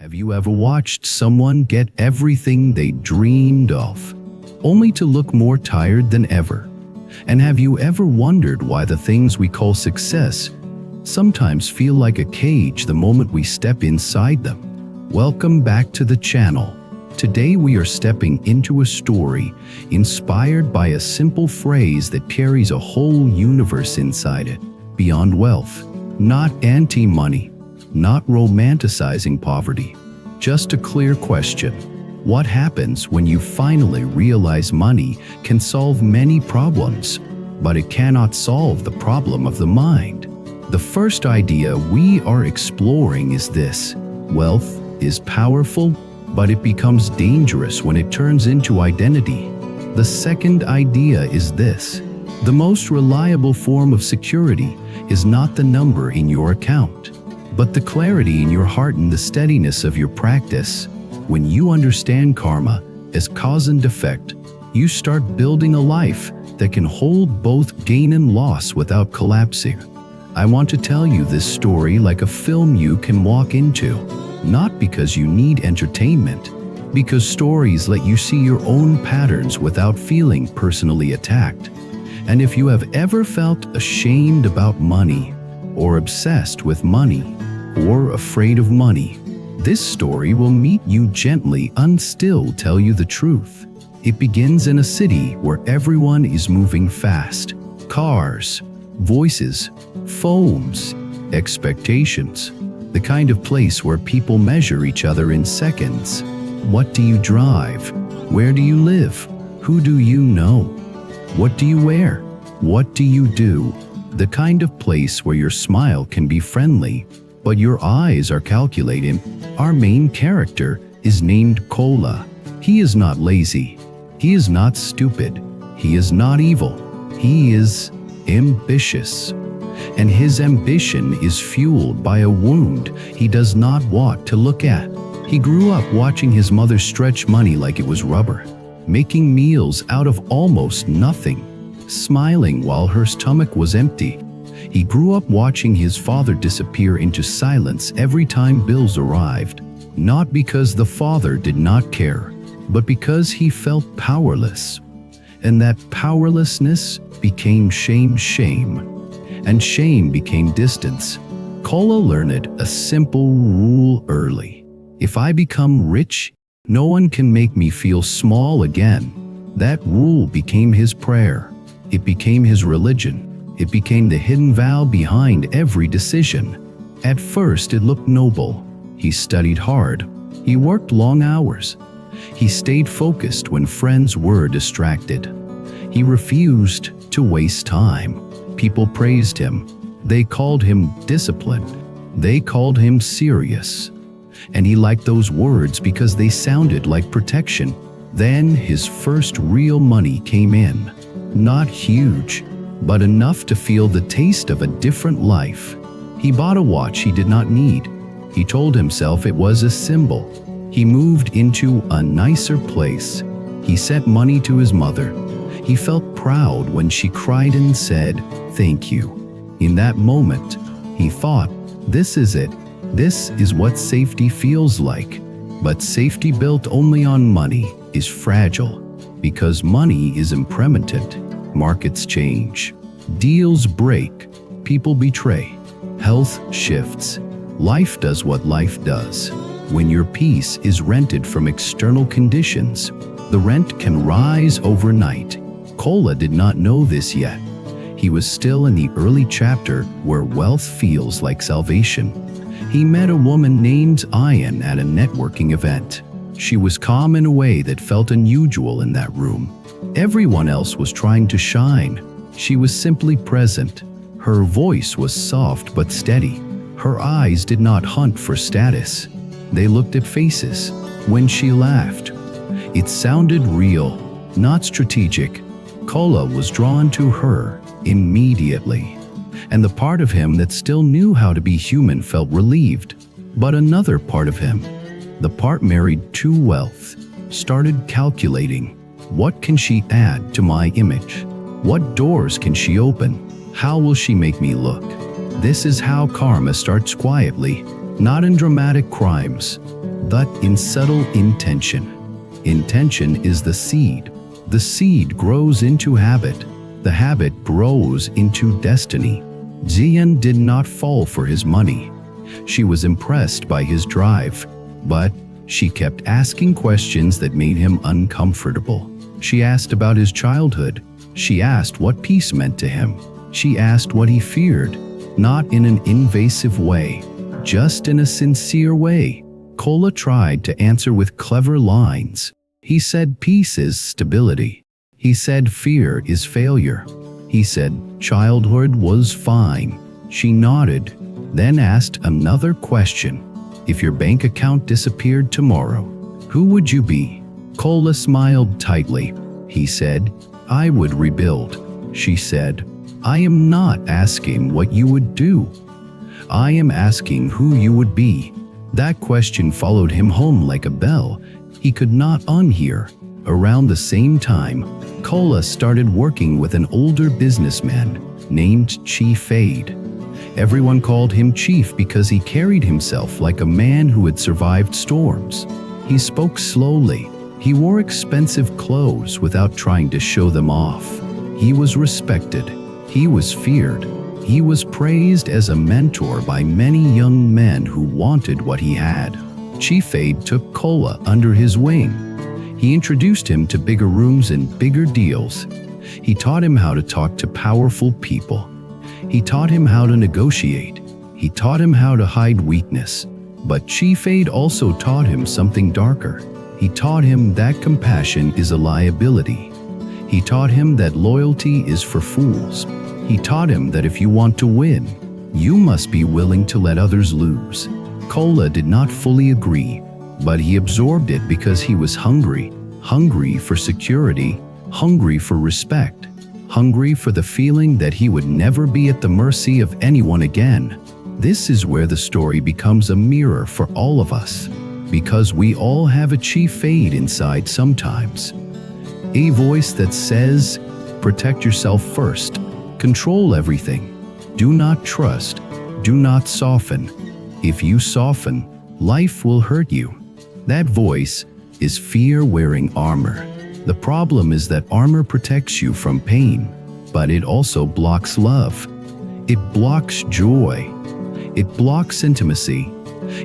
Have you ever watched someone get everything they dreamed of, only to look more tired than ever? And have you ever wondered why the things we call success sometimes feel like a cage the moment we step inside them? Welcome back to the channel. Today we are stepping into a story inspired by a simple phrase that carries a whole universe inside it. Beyond wealth, not anti-money, not romanticizing poverty. Just a clear question. What happens when you finally realize money can solve many problems, but it cannot solve the problem of the mind? The first idea we are exploring is this: wealth is powerful, but it becomes dangerous when it turns into identity. The second idea is this: the most reliable form of security is not the number in your account, but the clarity in your heart and the steadiness of your practice. When you understand karma as cause and effect, you start building a life that can hold both gain and loss without collapsing. I want to tell you this story like a film you can walk into, not because you need entertainment, because stories let you see your own patterns without feeling personally attacked. And if you have ever felt ashamed about money, or obsessed with money, or afraid of money, this story will meet you gently and still tell you the truth. It begins in a city where everyone is moving fast. Cars, voices, phones, expectations. The kind of place where people measure each other in seconds. What do you drive? Where do you live? Who do you know? What do you wear? What do you do? The kind of place where your smile can be friendly, but your eyes are calculating. Our main character is named Kola. He is not lazy. He is not stupid. He is not evil. He is ambitious. And his ambition is fueled by a wound he does not want to look at. He grew up watching his mother stretch money like it was rubber, making meals out of almost nothing, smiling while her stomach was empty. He grew up watching his father disappear into silence every time bills arrived, not because the father did not care, but because he felt powerless. And that powerlessness became shame, and shame became distance. Kola learned a simple rule early: if I become rich, no one can make me feel small again. That rule became his prayer. It became his religion. It became the hidden vow behind every decision. At first it looked noble. He studied hard. He worked long hours. He stayed focused when friends were distracted. He refused to waste time. People praised him. They called him disciplined. They called him serious. And he liked those words because they sounded like protection. Then his first real money came in. Not huge, but enough to feel the taste of a different life. He bought a watch he did not need. He told himself it was a symbol. He moved into a nicer place. He sent money to his mother. He felt proud when she cried and said, "Thank you." In that moment, he thought, this is it. This is what safety feels like. But safety built only on money is fragile, because money is impermanent. Markets change, deals break, people betray, health shifts. Life does what life does. When your peace is rented from external conditions, the rent can rise overnight. Kola did not know this yet. He was still in the early chapter where wealth feels like salvation. He met a woman named Ayan at a networking event. She was calm in a way that felt unusual in that room. Everyone else was trying to shine. She was simply present. Her voice was soft but steady. Her eyes did not hunt for status. They looked at faces. When she laughed, it sounded real, not strategic. Kola was drawn to her immediately. And the part of him that still knew how to be human felt relieved. But another part of him, the part married to wealth, started calculating. What can she add to my image? What doors can she open? How will she make me look? This is how karma starts quietly, not in dramatic crimes, but in subtle intention. Intention is the seed. The seed grows into habit. The habit grows into destiny. Xian did not fall for his money. She was impressed by his drive, but she kept asking questions that made him uncomfortable. She asked about his childhood. She asked what peace meant to him. She asked what he feared, not in an invasive way, just in a sincere way. Kola tried to answer with clever lines. He said peace is stability. He said fear is failure. He said childhood was fine. She nodded, then asked another question. If your bank account disappeared tomorrow, who would you be? Kola smiled tightly. He said, I would rebuild. She said, I am not asking what you would do. I am asking who you would be. That question followed him home like a bell. He could not unhear. Around the same time, Kola started working with an older businessman named Chief Fade. Everyone called him Chief because he carried himself like a man who had survived storms. He spoke slowly. He wore expensive clothes without trying to show them off. He was respected. He was feared. He was praised as a mentor by many young men who wanted what he had. Chief Fade took Kola under his wing. He introduced him to bigger rooms and bigger deals. He taught him how to talk to powerful people. He taught him how to negotiate. He taught him how to hide weakness. But Chief Fade also taught him something darker. He taught him that compassion is a liability. He taught him that loyalty is for fools. He taught him that if you want to win, you must be willing to let others lose. Kola did not fully agree, but he absorbed it because he was hungry. Hungry for security, hungry for respect, hungry for the feeling that he would never be at the mercy of anyone again. This is where the story becomes a mirror for all of us, because we all have a Chief Fade inside sometimes. A voice that says, protect yourself first, control everything, do not trust, do not soften. If you soften, life will hurt you. That voice is fear wearing armor. The problem is that armor protects you from pain, but it also blocks love. It blocks joy. It blocks intimacy.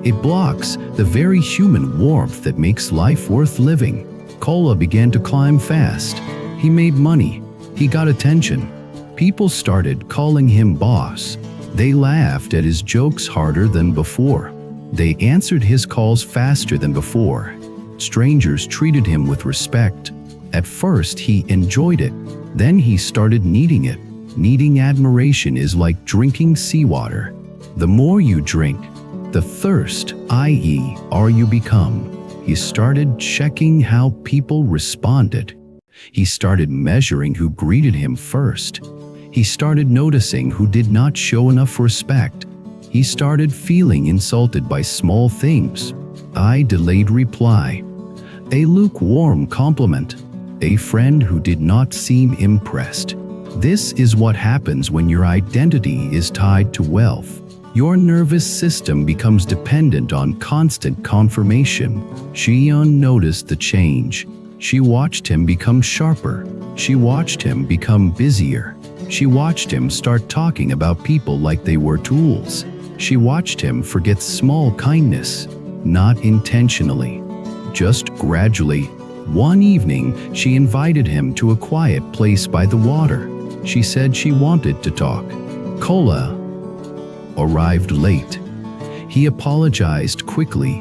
It blocks the very human warmth that makes life worth living. Kola began to climb fast. He made money. He got attention. People started calling him boss. They laughed at his jokes harder than before. They answered his calls faster than before. Strangers treated him with respect. At first, he enjoyed it. Then he started needing it. Needing admiration is like drinking seawater. The more you drink, the thirst, i.e., you become. He started checking how people responded. He started measuring who greeted him first. He started noticing who did not show enough respect. He started feeling insulted by small things. A delayed reply, a lukewarm compliment, a friend who did not seem impressed. This is what happens when your identity is tied to wealth. Your nervous system becomes dependent on constant confirmation. Xian noticed the change. She watched him become sharper. She watched him become busier. She watched him start talking about people like they were tools. She watched him forget small kindness, not intentionally, just gradually. One evening, she invited him to a quiet place by the water. She said she wanted to talk. Kola arrived late. He apologized quickly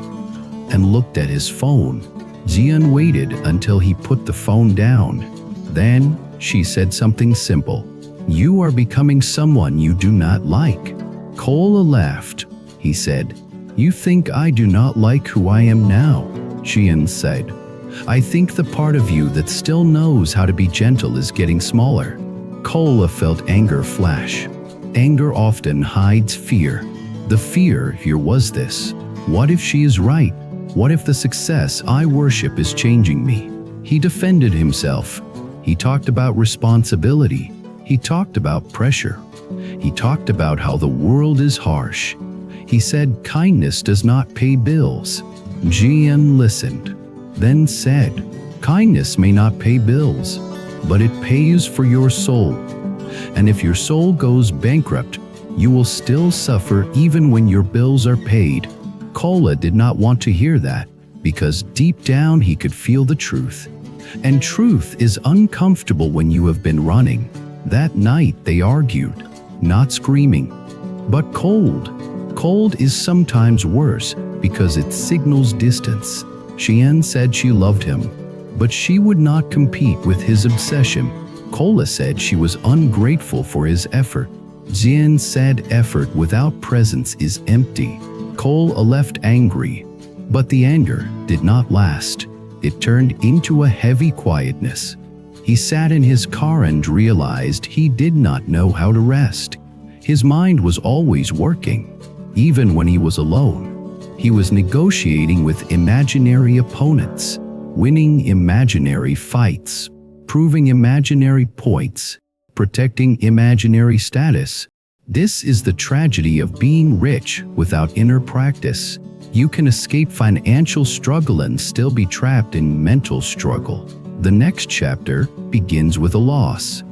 and looked at his phone. Xian waited until he put the phone down. Then she said something simple. You are becoming someone you do not like. Kola laughed. He said, you think I do not like who I am now? Xian said, I think the part of you that still knows how to be gentle is getting smaller. Kola felt anger flash. Anger often hides fear. The fear here was this. What if she is right? What if the success I worship is changing me? He defended himself. He talked about responsibility. He talked about pressure. He talked about how the world is harsh. He said kindness does not pay bills. Jian listened, then said, kindness may not pay bills, but it pays for your soul. And if your soul goes bankrupt, you will still suffer even when your bills are paid. Kola did not want to hear that, because deep down he could feel the truth. And truth is uncomfortable when you have been running. That night they argued, not screaming, but cold. Cold is sometimes worse because it signals distance. Xian said she loved him, but she would not compete with his obsession. Kola said she was ungrateful for his effort. Jian said effort without presence is empty. Kola left angry, but the anger did not last. It turned into a heavy quietness. He sat in his car and realized he did not know how to rest. His mind was always working, even when he was alone. He was negotiating with imaginary opponents, winning imaginary fights, proving imaginary points, protecting imaginary status. This is the tragedy of being rich without inner practice. You can escape financial struggle and still be trapped in mental struggle. The next chapter begins with a loss.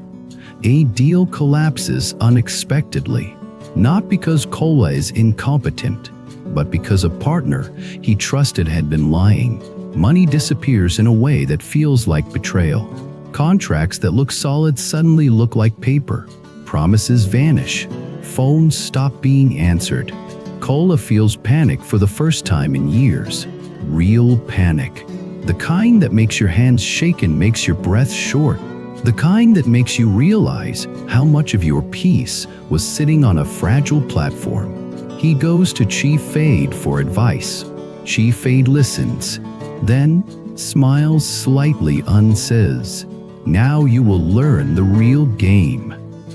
A deal collapses unexpectedly, not because Kola is incompetent, but because a partner he trusted had been lying. Money disappears in a way that feels like betrayal. Contracts that look solid suddenly look like paper. Promises vanish. Phones stop being answered. Kola feels panic for the first time in years. Real panic. The kind that makes your hands shake and makes your breath short. The kind that makes you realize how much of your peace was sitting on a fragile platform. He goes to Chief Fade for advice. Chief Fade listens, then smiles slightly and says, now you will learn the real game.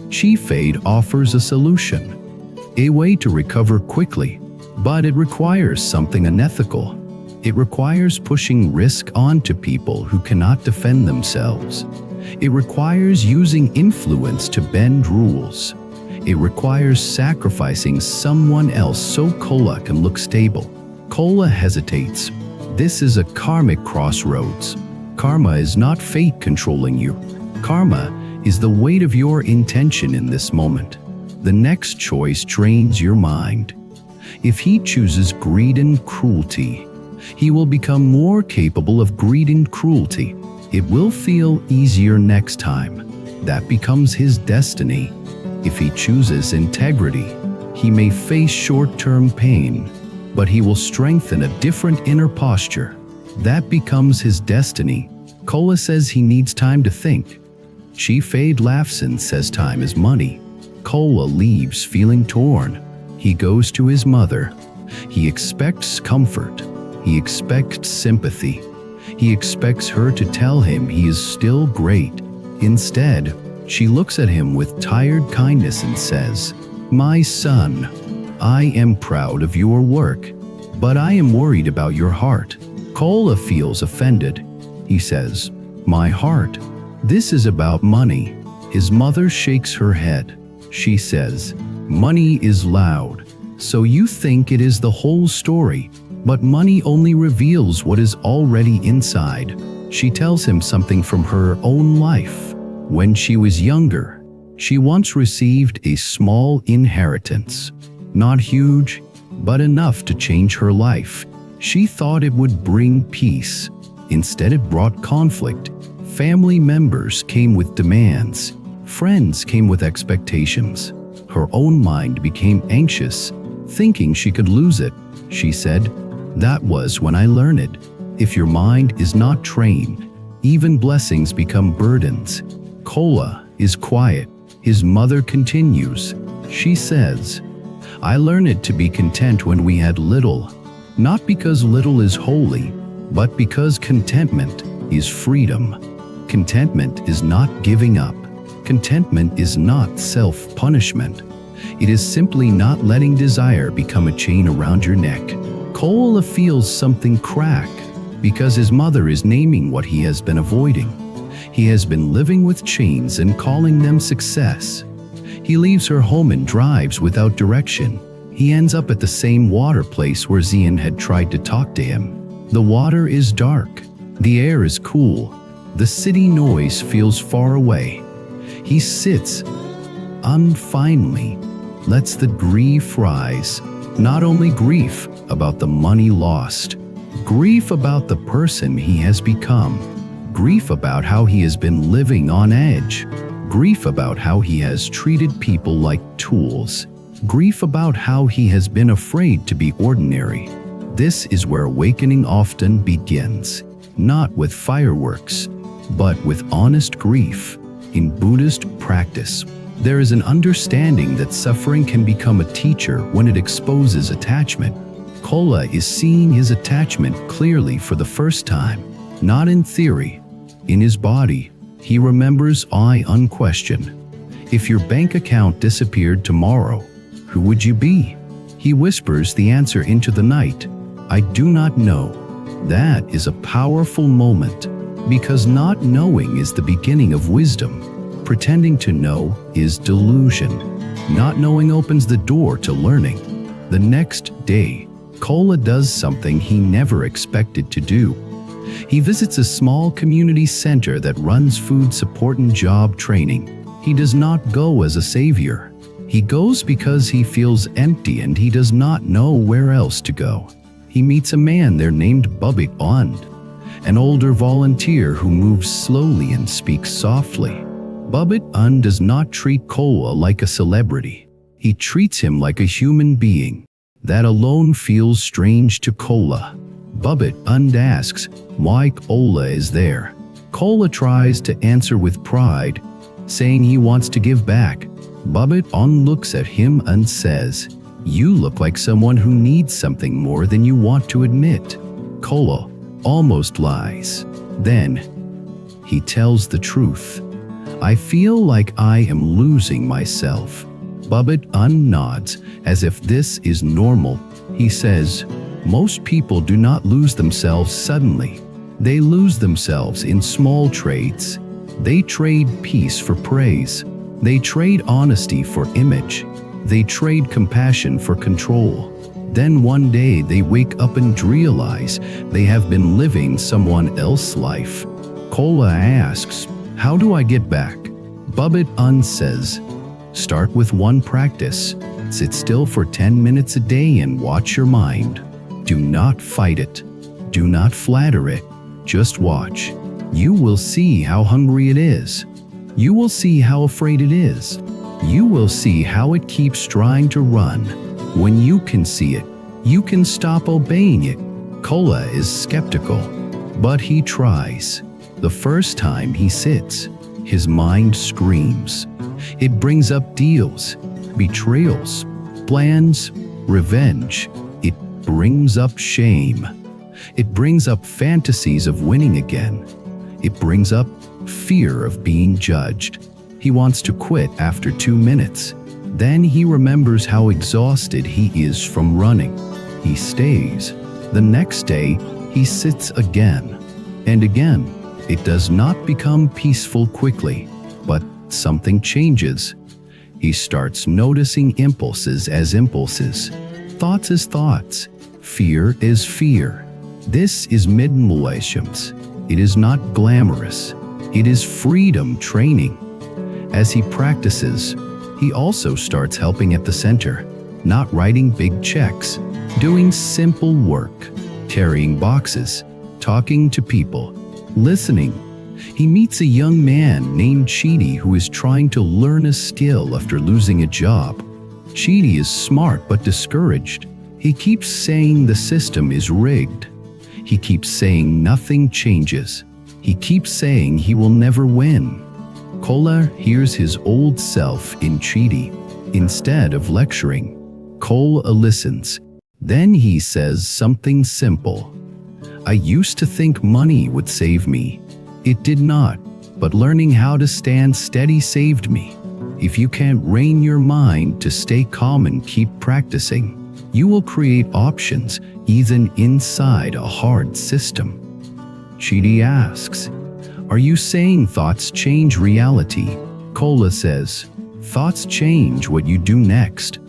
Chief Fade offers a solution, a way to recover quickly, but it requires something unethical. It requires pushing risk onto people who cannot defend themselves. It requires using influence to bend rules. It requires sacrificing someone else so Kola can look stable. Kola hesitates. This is a karmic crossroads. Karma is not fate controlling you. Karma is the weight of your intention in this moment. The next choice drains your mind. If he chooses greed and cruelty, he will become more capable of greed and cruelty. It will feel easier next time. That becomes his destiny. If he chooses integrity, he may face short-term pain, but he will strengthen a different inner posture. That becomes his destiny. Kola says he needs time to think. Chief Fade laughs and says time is money. Kola leaves feeling torn. He goes to his mother. He expects comfort. He expects sympathy. He expects her to tell him he is still great. Instead, she looks at him with tired kindness and says, my son, I am proud of your work, but I am worried about your heart. Kola feels offended. He says, my heart? This is about money. His mother shakes her head. She says, money is loud, so you think it is the whole story, but money only reveals what is already inside. She tells him something from her own life. When she was younger, she once received a small inheritance. Not huge, but enough to change her life. She thought it would bring peace. Instead, it brought conflict. Family members came with demands. Friends came with expectations. Her own mind became anxious, thinking she could lose it. She said, that was when I learned it. If your mind is not trained, even blessings become burdens. Kola is quiet. His mother continues. She says, I learned to be content when we had little, not because little is holy, but because contentment is freedom. Contentment is not giving up. Contentment is not self-punishment. It is simply not letting desire become a chain around your neck. Kola feels something crack because his mother is naming what he has been avoiding. He has been living with chains and calling them success. He leaves her home and drives without direction. He ends up at the same water place where Xian had tried to talk to him. The water is dark. The air is cool. The city noise feels far away. He sits and finally lets the grief rise. Not only grief about the money lost, grief about the person he has become, grief about how he has been living on edge, grief about how he has treated people like tools, grief about how he has been afraid to be ordinary. This is where awakening often begins, not with fireworks, but with honest grief. In Buddhist practice, there is an understanding that suffering can become a teacher when it exposes attachment. Kola is seeing his attachment clearly for the first time, not in theory. In his body, he remembers I unquestioned. If your bank account disappeared tomorrow, who would you be? He whispers the answer into the night. I do not know. That is a powerful moment, because not knowing is the beginning of wisdom. Pretending to know is delusion. Not knowing opens the door to learning. The next day, Kola does something he never expected to do. He visits a small community center that runs food support and job training. He does not go as a savior. He goes because he feels empty and he does not know where else to go. He meets a man there named Bubik Und, an older volunteer who moves slowly and speaks softly. Bubik Und does not treat Kola like a celebrity. He treats him like a human being. That alone feels strange to Kola. Bubik Und asks why Kola is there. Kola tries to answer with pride, saying he wants to give back. Bubik Und looks at him and says, "You look like someone who needs something more than you want to admit." Kola almost lies. Then he tells the truth. I feel like I am losing myself. Bubik Und nods as if this is normal. He says, most people do not lose themselves suddenly. They lose themselves in small trades. They trade peace for praise. They trade honesty for image. They trade compassion for control. Then one day they wake up and realize they have been living someone else's life. Kola asks, how do I get back? Bubik Und says, start with one practice. Sit still for 10 minutes a day and watch your mind. Do not fight it. Do not flatter it. Just watch. You will see how hungry it is. You will see how afraid it is. You will see how it keeps trying to run. When you can see it, you can stop obeying it. Kola is skeptical, but he tries. The first time he sits, his mind screams. It brings up deals, betrayals, plans, revenge. It brings up shame. It brings up fantasies of winning again. It brings up fear of being judged. He wants to quit after 2 minutes. Then he remembers how exhausted he is from running. He stays. The next day, he sits again. And again, it does not become peaceful quickly, but something changes. He starts noticing impulses as impulses, thoughts as thoughts, fear as fear. This is meditations. It is not glamorous. It is freedom training. As he practices, he also starts helping at the center, not writing big checks, doing simple work, carrying boxes, talking to people, listening. He meets a young man named Chidi who is trying to learn a skill after losing a job. Chidi is smart but discouraged. He keeps saying the system is rigged. He keeps saying nothing changes. He keeps saying he will never win. Kola hears his old self in Chidi. Instead of lecturing, Kola listens. Then he says something simple. I used to think money would save me. It did not, but learning how to stand steady saved me. If you can't rein your mind to stay calm and keep practicing, you will create options even inside a hard system. Chidi asks, are you saying thoughts change reality? Kola says, thoughts change what you do next.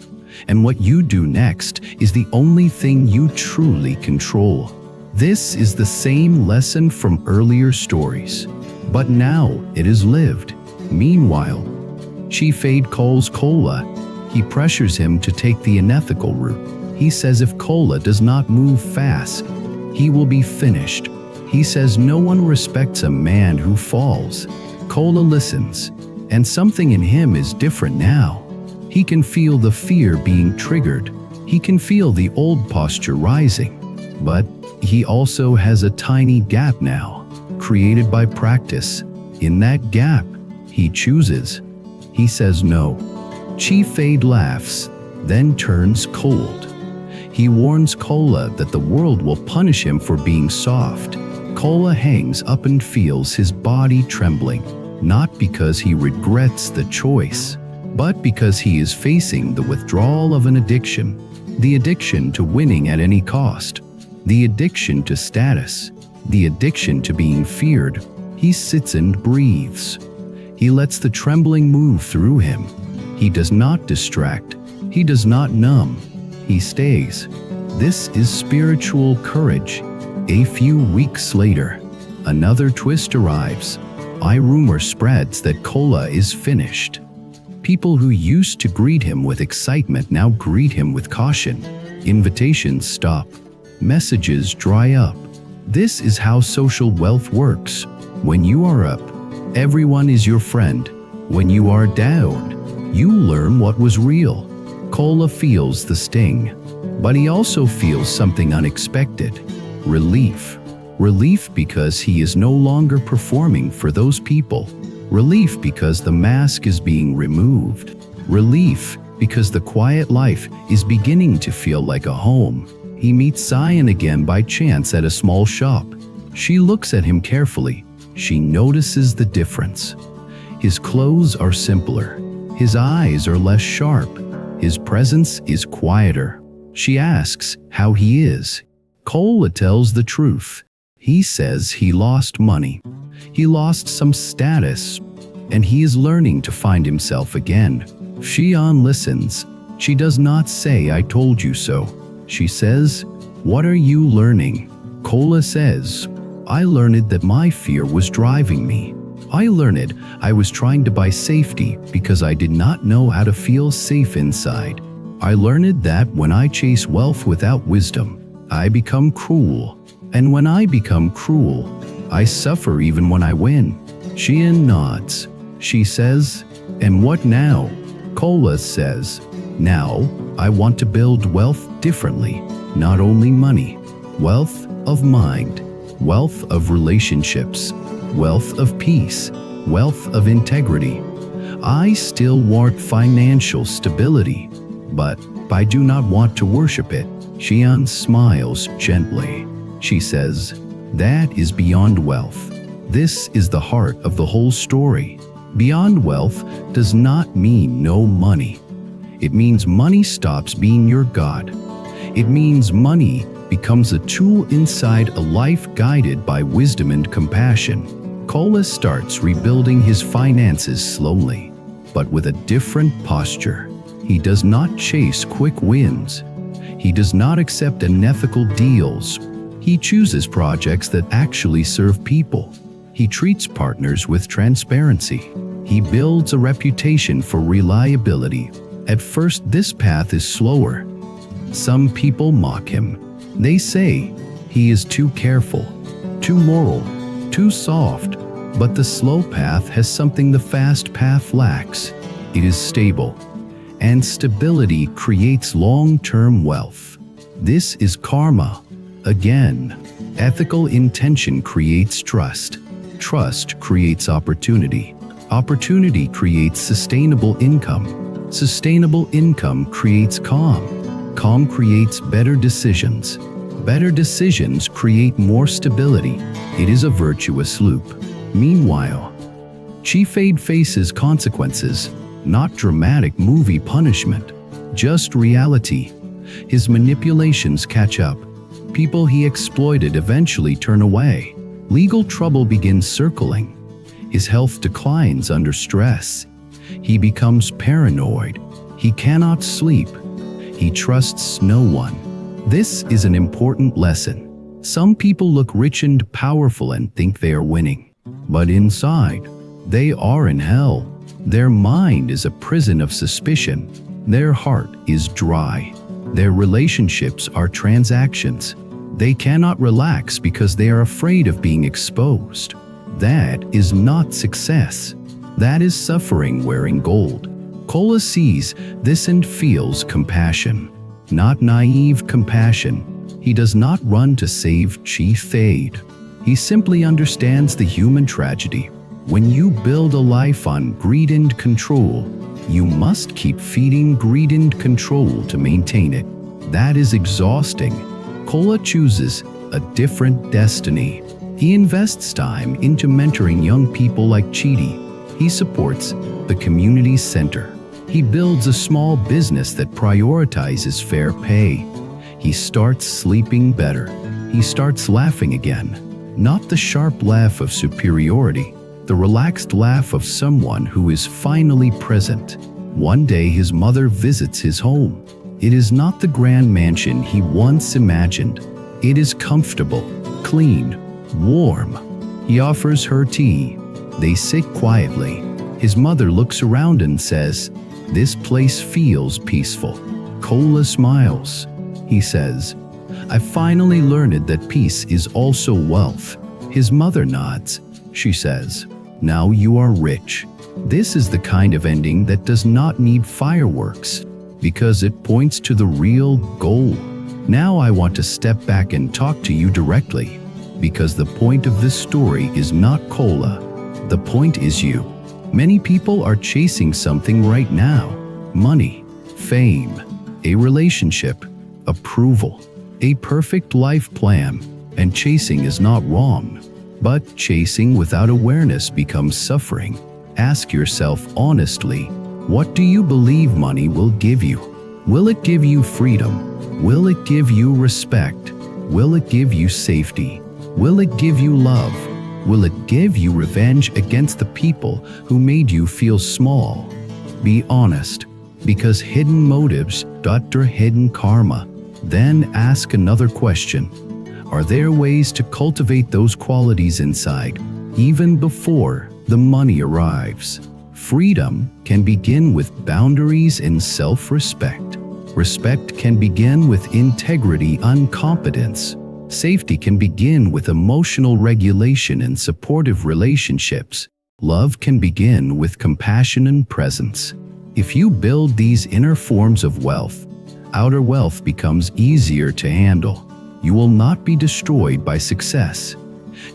And what you do next is the only thing you truly control. This is the same lesson from earlier stories, but now it is lived. Meanwhile, Chief Aide calls Kola. He pressures him to take the unethical route. He says if Kola does not move fast, he will be finished. He says no one respects a man who falls. Kola listens, and something in him is different now. He can feel the fear being triggered. He can feel the old posture rising. But he also has a tiny gap now, created by practice. In that gap, he chooses. He says no. Chief Aide laughs, then turns cold. He warns Kola that the world will punish him for being soft. Kola hangs up and feels his body trembling, not because he regrets the choice, but because he is facing the withdrawal of an addiction. The addiction to winning at any cost. The addiction to status. The addiction to being feared. He sits and breathes. He lets the trembling move through him. He does not distract. He does not numb. He stays. This is spiritual courage. A few weeks later, another twist arrives. A rumor spreads that Kola is finished. People who used to greet him with excitement now greet him with caution. Invitations stop. Messages dry up. This is how social wealth works. When you are up, everyone is your friend. When you are down, you learn what was real. Kola feels the sting, but he also feels something unexpected. Relief. Relief because he is no longer performing for those people. Relief because the mask is being removed. Relief because the quiet life is beginning to feel like a home. He meets Zion again by chance at a small shop. She looks at him carefully. She notices the difference. His clothes are simpler. His eyes are less sharp. His presence is quieter. She asks how he is. Kola tells the truth. He says he lost money. He lost some status, and he is learning to find himself again. Shion listens. She does not say, "I told you so." She says, "What are you learning?" Kola says, "I learned that my fear was driving me. I learned I was trying to buy safety because I did not know how to feel safe inside. I learned that when I chase wealth without wisdom, I become cruel. And when I become cruel, I suffer even when I win." Shion nods. She says, "And what now?" Kola says, "Now, I want to build wealth differently. Not only money, wealth of mind, wealth of relationships, wealth of peace, wealth of integrity. I still want financial stability, but I do not want to worship it." Shion smiles gently. She says, "That is beyond wealth. This is the heart of the whole story. Beyond wealth does not mean no money. It means money stops being your God. It means money becomes a tool inside a life guided by wisdom and compassion." Kola starts rebuilding his finances slowly, but with a different posture. He does not chase quick wins. He does not accept unethical deals. He chooses projects that actually serve people. He treats partners with transparency. He builds a reputation for reliability. At first, this path is slower. Some people mock him. They say he is too careful, too moral, too soft. But the slow path has something the fast path lacks. It is stable, and stability creates long-term wealth. This is karma. Again, ethical intention creates trust. Trust creates opportunity. Opportunity creates sustainable income. Sustainable income creates calm. Calm creates better decisions. Better decisions create more stability. It is a virtuous loop. Meanwhile, Chief Aide faces consequences, not dramatic movie punishment, just reality. His manipulations catch up. People he exploited eventually turn away. Legal trouble begins circling. His health declines under stress. He becomes paranoid. He cannot sleep. He trusts no one. This is an important lesson. Some people look rich and powerful and think they are winning. But inside, they are in hell. Their mind is a prison of suspicion. Their heart is dry. Their relationships are transactions. They cannot relax because they are afraid of being exposed. That is not success. That is suffering wearing gold. Kola sees this and feels compassion. Not naive compassion. He does not run to save Chief Fade. He simply understands the human tragedy. When you build a life on greed and control, you must keep feeding greed and control to maintain it. That is exhausting. Kola chooses a different destiny. He invests time into mentoring young people like Chidi. He supports the community center. He builds a small business that prioritizes fair pay. He starts sleeping better. He starts laughing again. Not the sharp laugh of superiority, the relaxed laugh of someone who is finally present. One day his mother visits his home. It is not the grand mansion he once imagined. It is comfortable, clean, warm. He offers her tea. They sit quietly. His mother looks around and says, "This place feels peaceful." Kola smiles. He says, "I finally learned that peace is also wealth." His mother nods. She says, "Now you are rich." This is the kind of ending that does not need fireworks, because it points to the real goal. Now I want to step back and talk to you directly, because the point of this story is not Kola. The point is you. Many people are chasing something right now: money, fame, a relationship, approval, a perfect life plan. And chasing is not wrong, but chasing without awareness becomes suffering. Ask yourself honestly, what do you believe money will give you? Will it give you freedom? Will it give you respect? Will it give you safety? Will it give you love? Will it give you revenge against the people who made you feel small? Be honest, because hidden motives are hidden karma. Then ask another question. Are there ways to cultivate those qualities inside, even before the money arrives? Freedom can begin with boundaries and self-respect. Respect can begin with integrity and competence. Safety can begin with emotional regulation and supportive relationships. Love can begin with compassion and presence. If you build these inner forms of wealth, outer wealth becomes easier to handle. You will not be destroyed by success,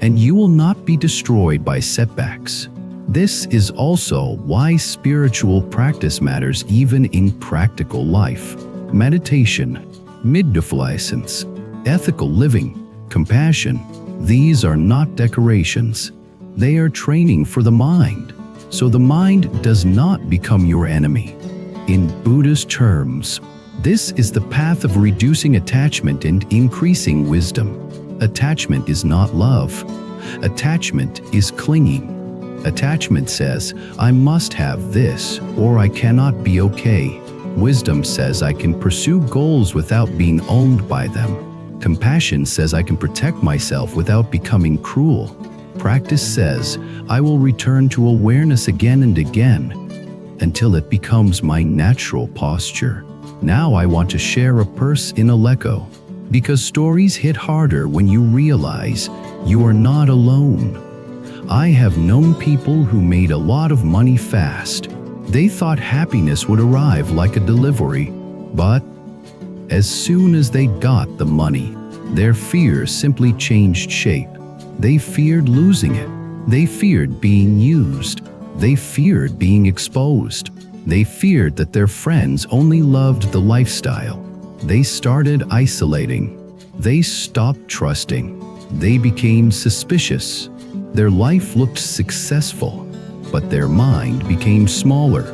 and you will not be destroyed by setbacks. This is also why spiritual practice matters even in practical life. Meditation, mindfulness, ethical living, compassion, these are not decorations. They are training for the mind, so the mind does not become your enemy. In Buddhist terms, this is the path of reducing attachment and increasing wisdom. Attachment is not love. Attachment is clinging. Attachment says, I must have this, or I cannot be okay. Wisdom says I can pursue goals without being owned by them. Compassion says I can protect myself without becoming cruel. Practice says I will return to awareness again and again until it becomes my natural posture. Now I want to share a personal echo, because stories hit harder when you realize you are not alone. I have known people who made a lot of money fast. They thought happiness would arrive like a delivery, but as soon as they got the money, their fears simply changed shape. They feared losing it. They feared being used. They feared being exposed. They feared that their friends only loved the lifestyle. They started isolating. They stopped trusting. They became suspicious. Their life looked successful, but their mind became smaller.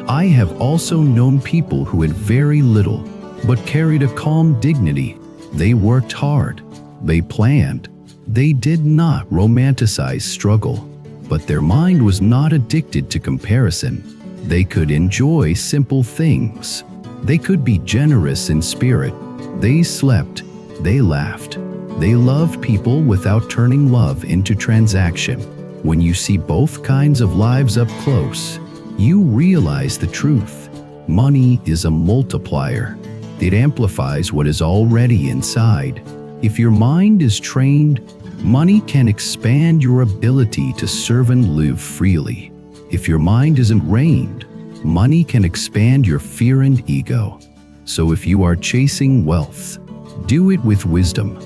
I have also known people who had very little, but carried a calm dignity. They worked hard. They planned. They did not romanticize struggle, but their mind was not addicted to comparison. They could enjoy simple things. They could be generous in spirit. They slept. They laughed. They love people without turning love into transaction. When you see both kinds of lives up close, you realize the truth. Money is a multiplier. It amplifies what is already inside. If your mind is trained, money can expand your ability to serve and live freely. If your mind isn't trained, money can expand your fear and ego. So if you are chasing wealth, do it with wisdom.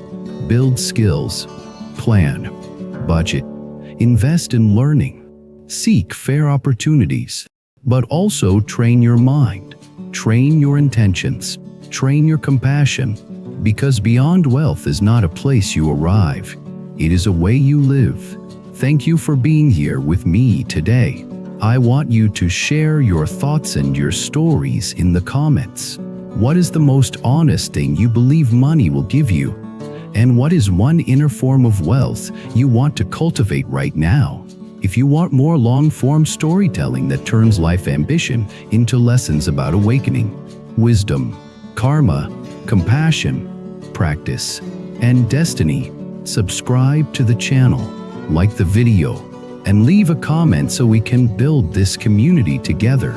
Build skills, plan, budget, invest in learning, seek fair opportunities, but also train your mind, train your intentions, train your compassion, because beyond wealth is not a place you arrive, it is a way you live. Thank you for being here with me today. I want you to share your thoughts and your stories in the comments. What is the most honest thing you believe money will give you? And what is one inner form of wealth you want to cultivate right now? If you want more long-form storytelling that turns life ambition into lessons about awakening, wisdom, karma, compassion, practice, and destiny, subscribe to the channel, like the video, and leave a comment so we can build this community together.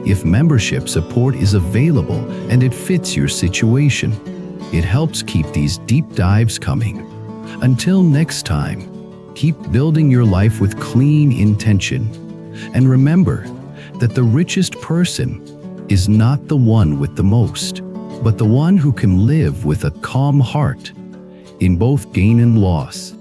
If membership support is available and it fits your situation, it helps keep these deep dives coming. Until next time, keep building your life with clean intention. And remember that the richest person is not the one with the most, but the one who can live with a calm heart in both gain and loss.